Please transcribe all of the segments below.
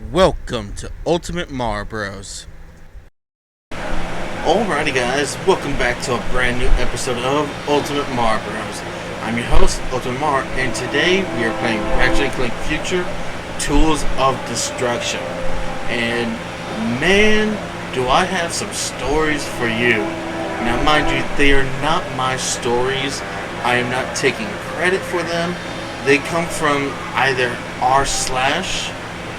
Welcome to UltimateMarBro's. Alrighty guys, welcome back to a brand new episode of UltimateMarBro's. I'm your host, UltimateMar, and today we are playing Ratchet and Clank Future Tools of Destruction. And man, do I have some stories for you. Now mind you, they are not my stories. I am not taking credit for them. They come from either r/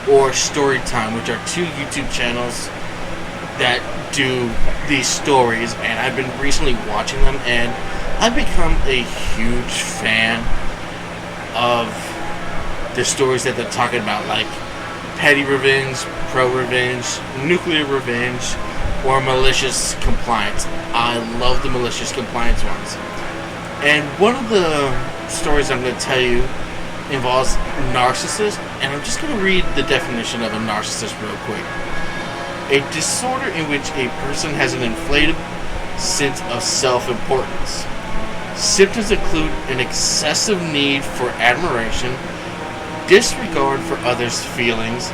or Storytime, which are two YouTube channels that do these stories, and I've been recently watching them, and I've become a huge fan of the stories that they're talking about, like petty revenge, pro-revenge, nuclear revenge, or malicious compliance. I love the malicious compliance ones. And one of the stories I'm going to tell you involves narcissist, and I'm just going to read the definition of a narcissist real quick. A disorder in which a person has an inflated sense of self-importance. Symptoms include an excessive need for admiration, disregard for others' feelings,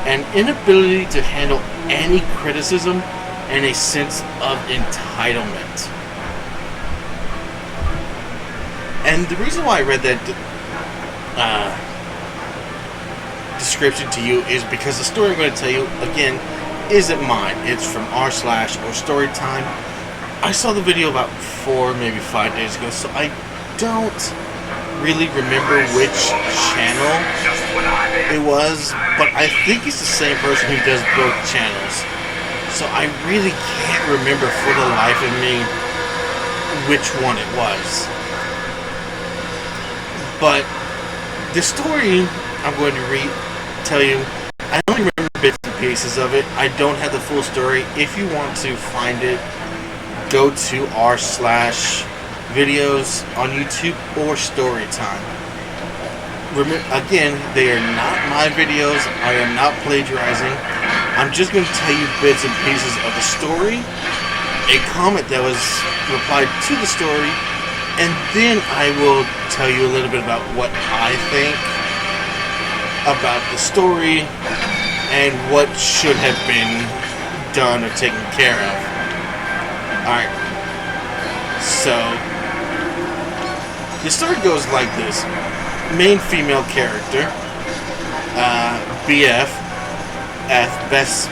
an inability to handle any criticism, and a sense of entitlement. And the reason why I read that description to you is because the story I'm going to tell you, again, isn't mine. It's from r/ or Storytime. I saw the video about 4, maybe 5 days ago, so I don't really remember which channel it was, but I think it's the same person who does both channels. So I really can't remember for the life of me which one it was. But the story I'm going to tell you, I only remember bits and pieces of it. I don't have the full story. If you want to find it, go to r/ videos on YouTube or Storytime. Again, they are not my videos. I am not plagiarizing. I'm just going to tell you bits and pieces of the story, a comment that was replied to the story, and then I will tell you a little bit about what I think about the story and what should have been done or taken care of. Alright, so the story goes like this. Main female character, BF, best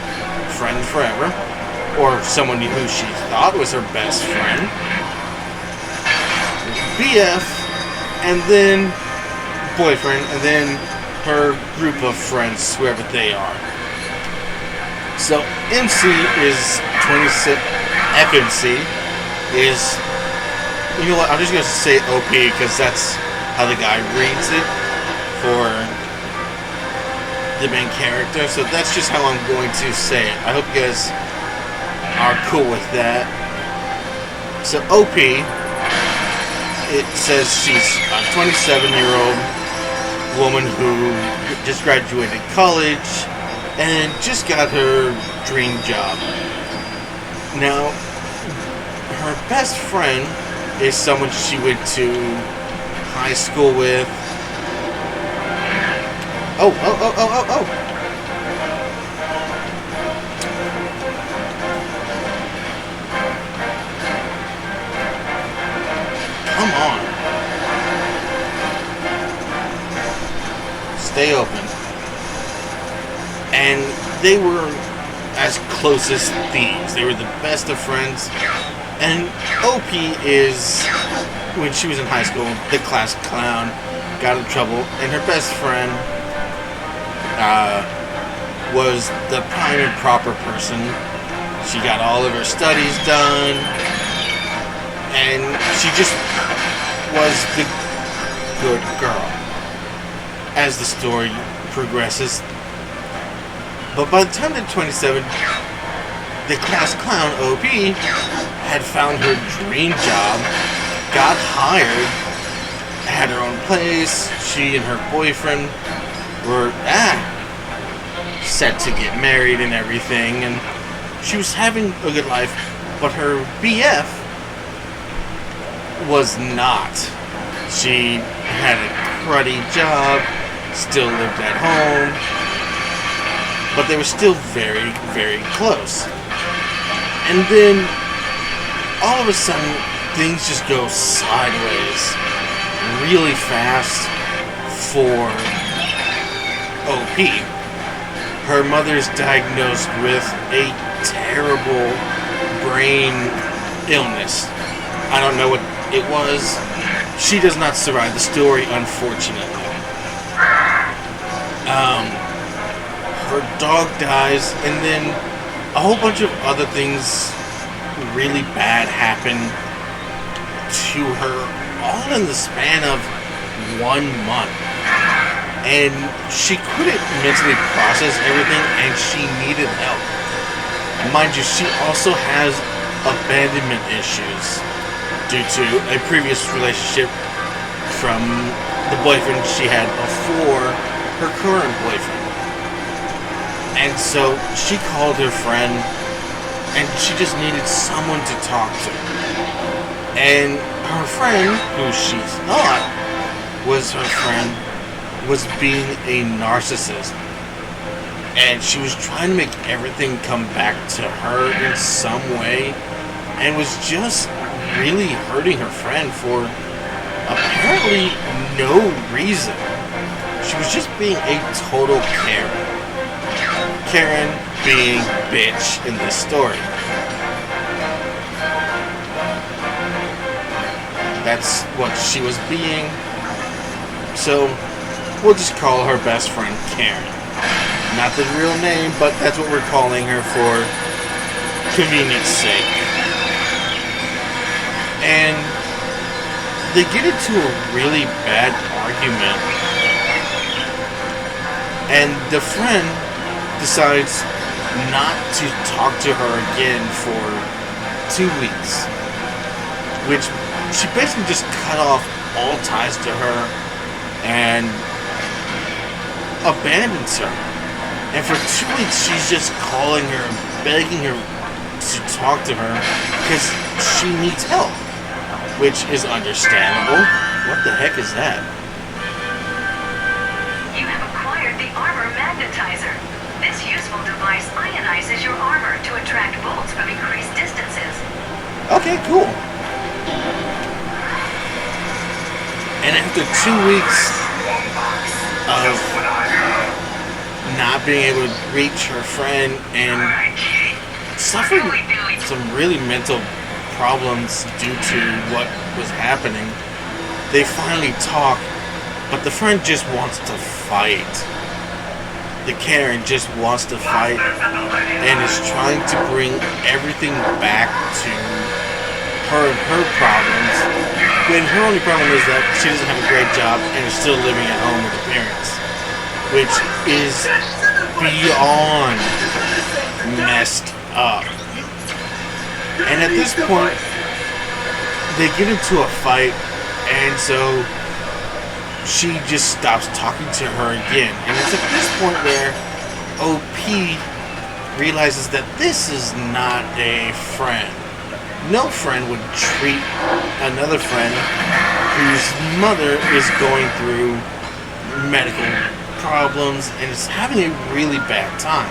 friend forever, or someone who she thought was her best friend. BF, and then boyfriend, and then her group of friends, whoever they are. So MC is 26. FMC is, you know what? I'm just gonna say OP because that's how the guy reads it for the main character. So that's just how I'm going to say it. I hope you guys are cool with that. So OP. It says she's a 27-year-old woman who just graduated college and just got her dream job. Now, her best friend is someone she went to high school with. Oh. Come on. Stay open. And they were as close as thieves. They were the best of friends. And OP is, when she was in high school, the class clown, got in trouble, and her best friend was the prime and proper person. She got all of her studies done, and she just was the good girl as the story progresses. But by the time they're 27, the class clown, OP, had found her dream job, got hired, had her own place. She and her boyfriend were set to get married and everything, and she was having a good life, but her BF was not. She had a cruddy job, still lived at home, but they were still very, very close. And then all of a sudden, things just go sideways really fast for OP. Her mother's diagnosed with a terrible brain illness. I don't know what it was. She does not survive the story, unfortunately. Her dog dies, and then a whole bunch of other things really bad happen to her, all in the span of 1 month. And she couldn't mentally process everything, and she needed help. Mind you, she also has abandonment issues due to a previous relationship from the boyfriend she had before her current boyfriend. And so she called her friend, and she just needed someone to talk to. And her friend, who she thought was her friend, was being a narcissist. And she was trying to make everything come back to her in some way, and was just really hurting her friend for apparently no reason. She was just being a total Karen. Karen being bitch in this story. That's what she was being. So we'll just call her best friend Karen. Not the real name, but that's what we're calling her for convenience sake. And they get into a really bad argument. And the friend decides not to talk to her again for 2 weeks. Which she basically just cut off all ties to her and abandons her. And for 2 weeks she's just calling her, begging her to talk to her because she needs help. Which is understandable. What the heck is that? You have acquired the armor magnetizer. This useful device ionizes your armor to attract bolts from increased distances. Okay, cool. And after 2 weeks of not being able to reach her friend and suffering some really mental problems due to what was happening, they finally talk, but the friend just wants to fight. The Karen just wants to fight and is trying to bring everything back to her and her problems, when her only problem is that she doesn't have a great job and is still living at home with her parents, which is beyond messed up. And at this point, they get into a fight, and so she just stops talking to her again. And it's at this point where OP realizes that this is not a friend. No friend would treat another friend whose mother is going through medical problems and is having a really bad time.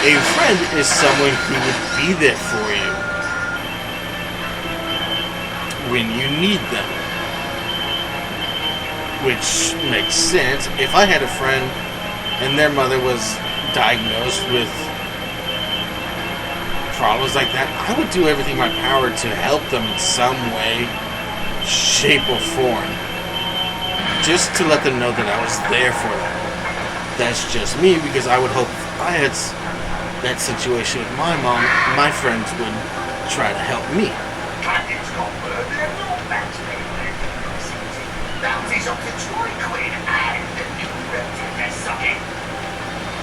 A friend is someone who would be there for you when you need them. Which makes sense. If I had a friend and their mother was diagnosed with problems like that, I would do everything in my power to help them in some way, shape, or form. Just to let them know that I was there for them. That's just me, because I would hope if I had that situation with my mom, my friends would try to help me.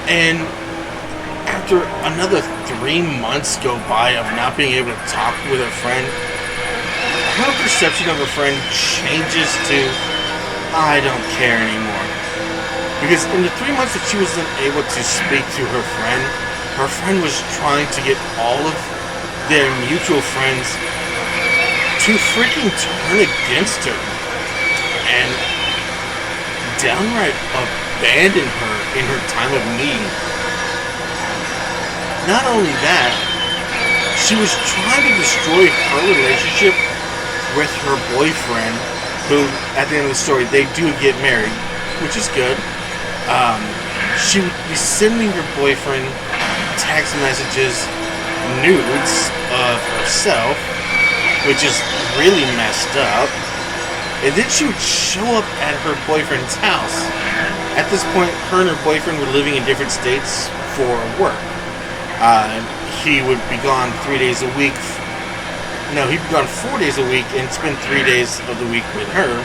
And after another 3 months go by of not being able to talk with her friend, her perception of her friend changes to, I don't care anymore. Because in the 3 months that she wasn't able to speak to her friend was trying to get all of their mutual friends to freaking turn against her and downright abandon her in her time of need. Not only that, she was trying to destroy her relationship with her boyfriend, who, at the end of the story, they do get married, which is good. She would be sending her boyfriend text messages, nudes of herself, which is really messed up. And then she would show up at her boyfriend's house. At this point, her and her boyfriend were living in different states for work. He would be gone 3 days a week. No, he'd be gone 4 days a week and spend 3 days of the week with her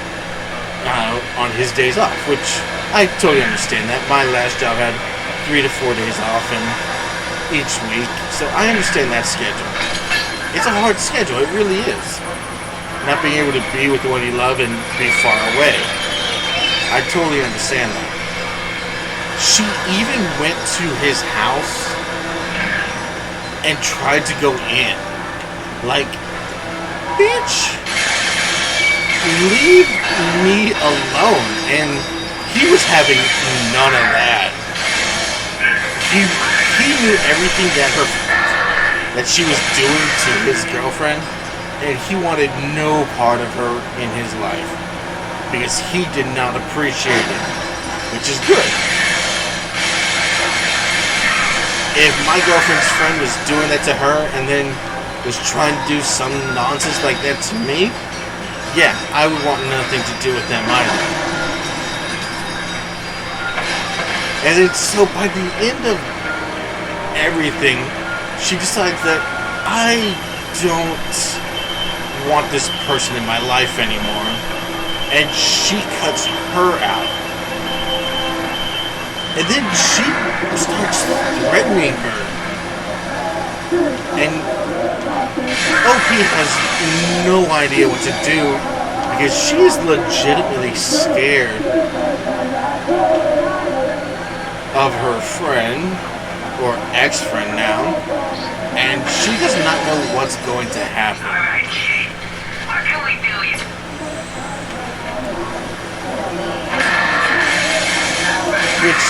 on his days off, which I totally understand that. My last job had 3 to 4 days off each week, so I understand that schedule. It's a hard schedule, it really is. Not being able to be with the one you love and be far away. I totally understand that. She even went to his house and tried to go in. Like, bitch, leave me alone. And he was having none of that. He knew everything that she was doing to his girlfriend, and he wanted no part of her in his life because he did not appreciate it, which is good. If my girlfriend's friend was doing that to her and then was trying to do some nonsense like that to me, yeah, I would want nothing to do with them either. And then, so by the end of everything, she decides that I don't want this person in my life anymore, and she cuts her out. And then she starts threatening her. And OP has no idea what to do because she is legitimately scared of her friend, or ex-friend now, and she does not know what's going to happen. Alright, Kate. What can we do? Which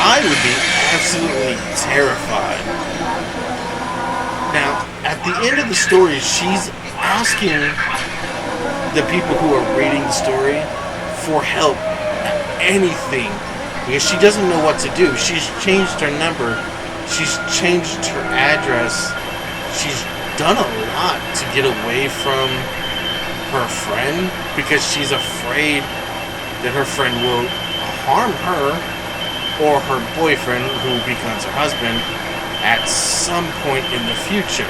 I would be absolutely terrified. Now, at the end of the story, she's asking the people who are reading the story for help, anything, because she doesn't know what to do. She's changed her number. She's changed her address. She's done a lot to get away from her friend because she's afraid that her friend will harm her or her boyfriend, who becomes her husband, at some point in the future.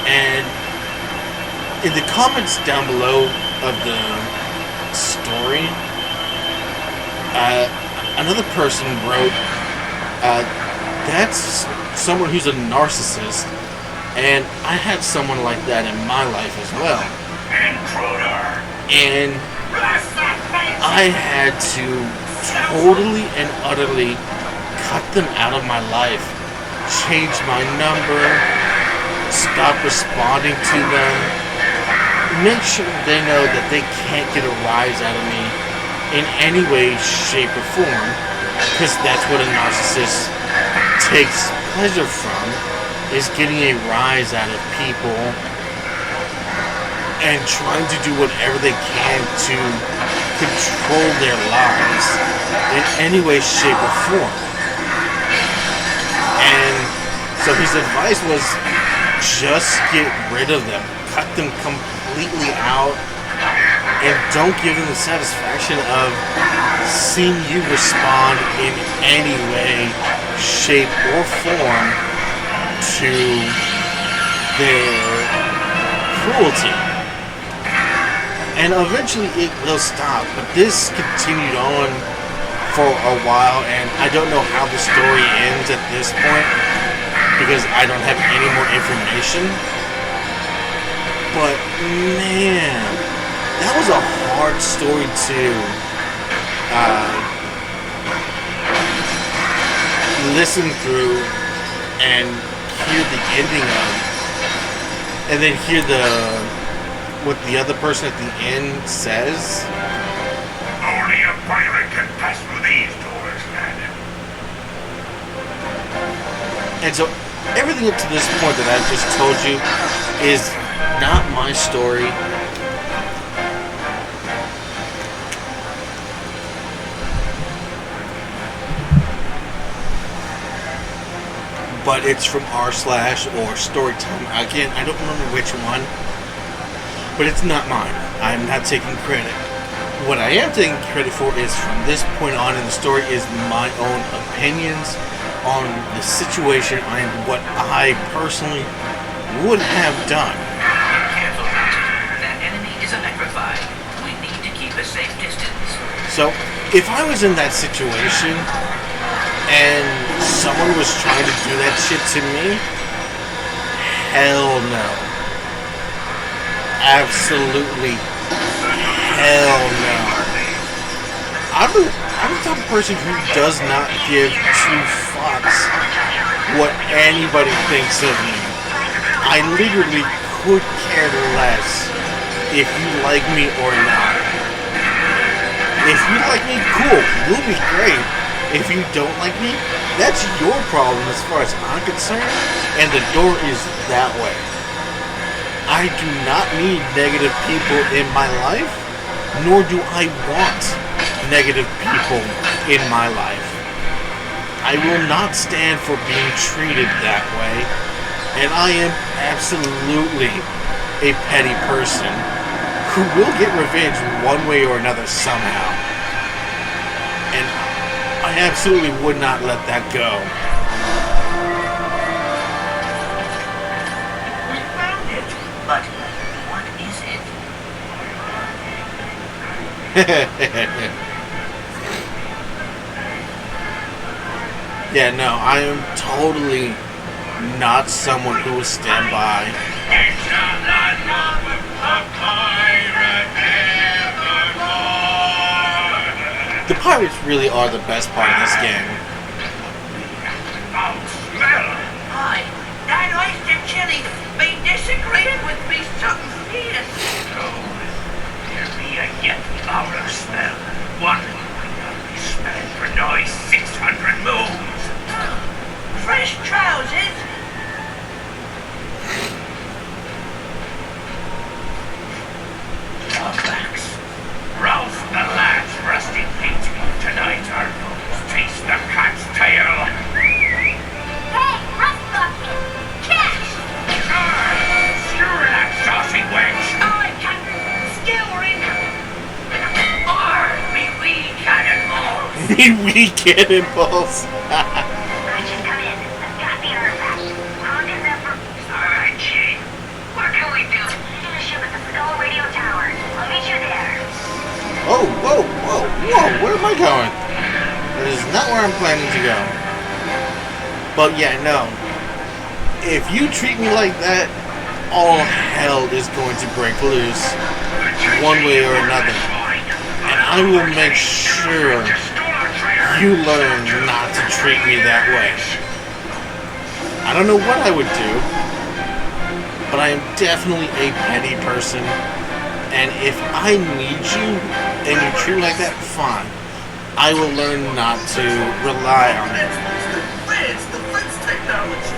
And in the comments down below of the story, another person wrote, that's someone who's a narcissist, and I had someone like that in my life as well. And I had to totally and utterly cut them out of my life, change my number, stop responding to them, make sure they know that they can't get a rise out of me in any way, shape, or form, because that's what a narcissist takes pleasure from, is getting a rise out of people and trying to do whatever they can to control their lives in any way, shape, or form. And so his advice was just get rid of them, cut them completely out, and don't give them the satisfaction of seeing you respond in any way, shape, or form to their cruelty. And eventually it will stop, but this continued on for a while, and I don't know how the story ends at this point because I don't have any more information. But man, that was a hard story to listen through and hear the ending of, and then hear what the other person at the end says. Only a pirate can pass through these doors, lad. And so everything up to this point that I've just told you is not my story. But it's from r/ or Storytime. Again, I don't remember which one. But it's not mine. I'm not taking credit. What I am taking credit for is from this point on in the story is my own opinions on the situation and what I personally would have done. Careful, Ratchet. That enemy is electrified. We need to keep a safe distance. So, if I was in that situation and someone was trying to do that shit to me, hell no. Absolutely hell no. I'm the type of person who does not give two fucks what anybody thinks of me. I literally could care less if you like me or not. If you like me, cool, we'll be great. If you don't like me, that's your problem as far as I'm concerned, and the door is that way. I do not need negative people in my life, nor do I want negative people in my life. I will not stand for being treated that way, and I am absolutely a petty person who will get revenge one way or another somehow. And I absolutely would not let that go. We found it, but what is it? Yeah, no, I am totally not someone who will stand by. The pirates really are the best part of this game. Hi, that oyster chili been desecrated with me something fierce. There be a yet louder smell. One we smell for noise 600 moons. Fresh trousers? Doglax. Ralph the lad's rusty feet. Tonight our nose taste the cat's tail. Hey, Rough Bucket! Cash! Sure that saucy wench. I can skewering. We wee cannonballs. We cannonballs. Ratchet, come in. I've got the artifact. How is that for... Alright, Chief. What can we do? Get a ship at the Skull Radio Tower. I'll meet you there. Oh, whoa, whoa, whoa, where am I going? This is not where I'm planning to go. But yeah, no. If you treat me like that, all hell is going to break loose. One way or another. And I will make sure you learn not to treat me that way. I don't know what I would do, but I am definitely a petty person. And if I need you and you treat me like that, fine. I will learn not to rely on it. It's the Fritz technology.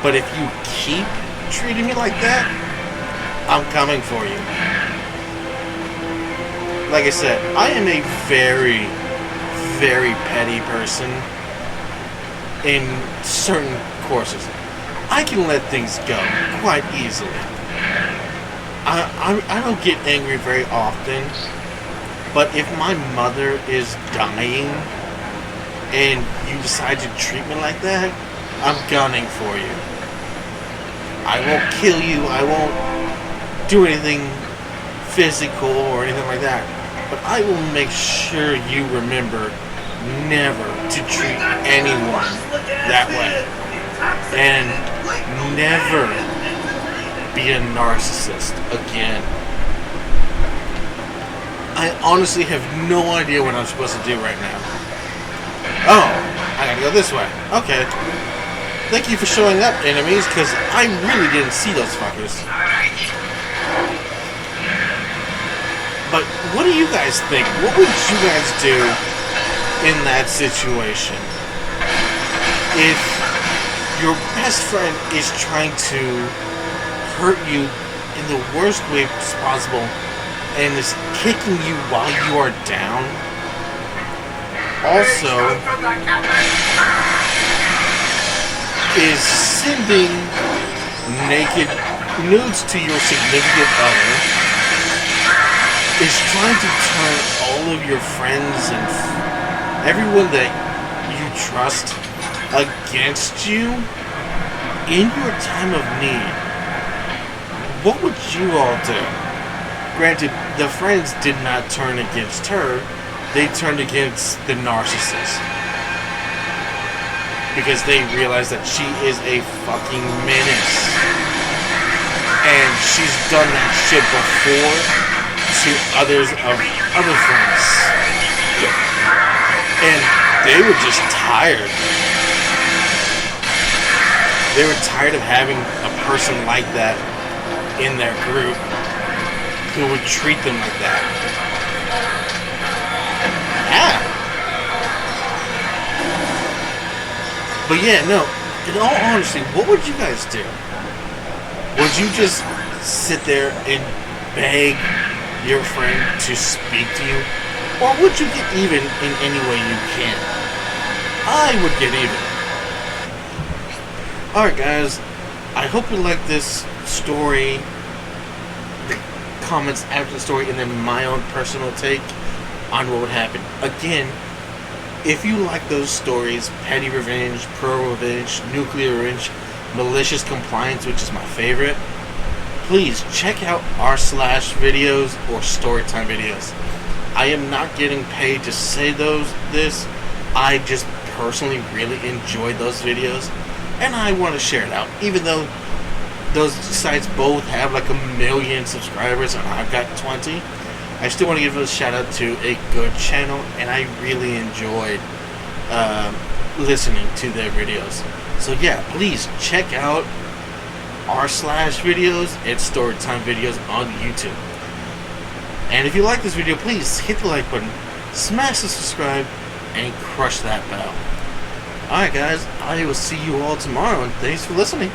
But if you keep treating me like that, I'm coming for you. Like I said, I am a very, very petty person in certain courses. I can let things go quite easily. I don't get angry very often, but if my mother is dying and you decide to treat me like that, I'm gunning for you. I won't kill you, I won't do anything physical or anything like that, but I will make sure you remember never to treat anyone that way. And never be a narcissist again. I honestly have no idea what I'm supposed to do right now. Oh, I gotta go this way. Okay. Thank you for showing up, enemies, because I really didn't see those fuckers. But what do you guys think? What would you guys do in that situation? If your best friend is trying to hurt you in the worst way possible and is kicking you while you are down. Also, is sending naked nudes to your significant other, is trying to turn all of your friends and everyone that you trust against you in your time of need. What would you all do? Granted, the friends did not turn against her, they turned against the narcissist. Because they realize that she is a fucking menace. And she's done that shit before to others of other friends. And they were just tired. They were tired of having a person like that in their group who would treat them like that. Yeah. But yeah, no, in all honesty, what would you guys do? Would you just sit there and beg your friend to speak to you? Or would you get even in any way you can? I would get even. Alright guys, I hope you like this story, the comments after the story, and then my own personal take on what would happen. Again, if you like those stories, petty revenge, pro-revenge, nuclear revenge, malicious compliance, which is my favorite, please check out r// videos or storytime videos. I am not getting paid to say this. I just personally really enjoy those videos, and I want to share it out. Even though those sites both have like 1 million subscribers and I've got 20, I still want to give a shout out to a good channel, and I really enjoyed listening to their videos. So yeah, please check out r// videos and storytime videos on YouTube. And if you like this video, please hit the like button, smash the subscribe, and crush that bell. Alright guys, I will see you all tomorrow, and thanks for listening.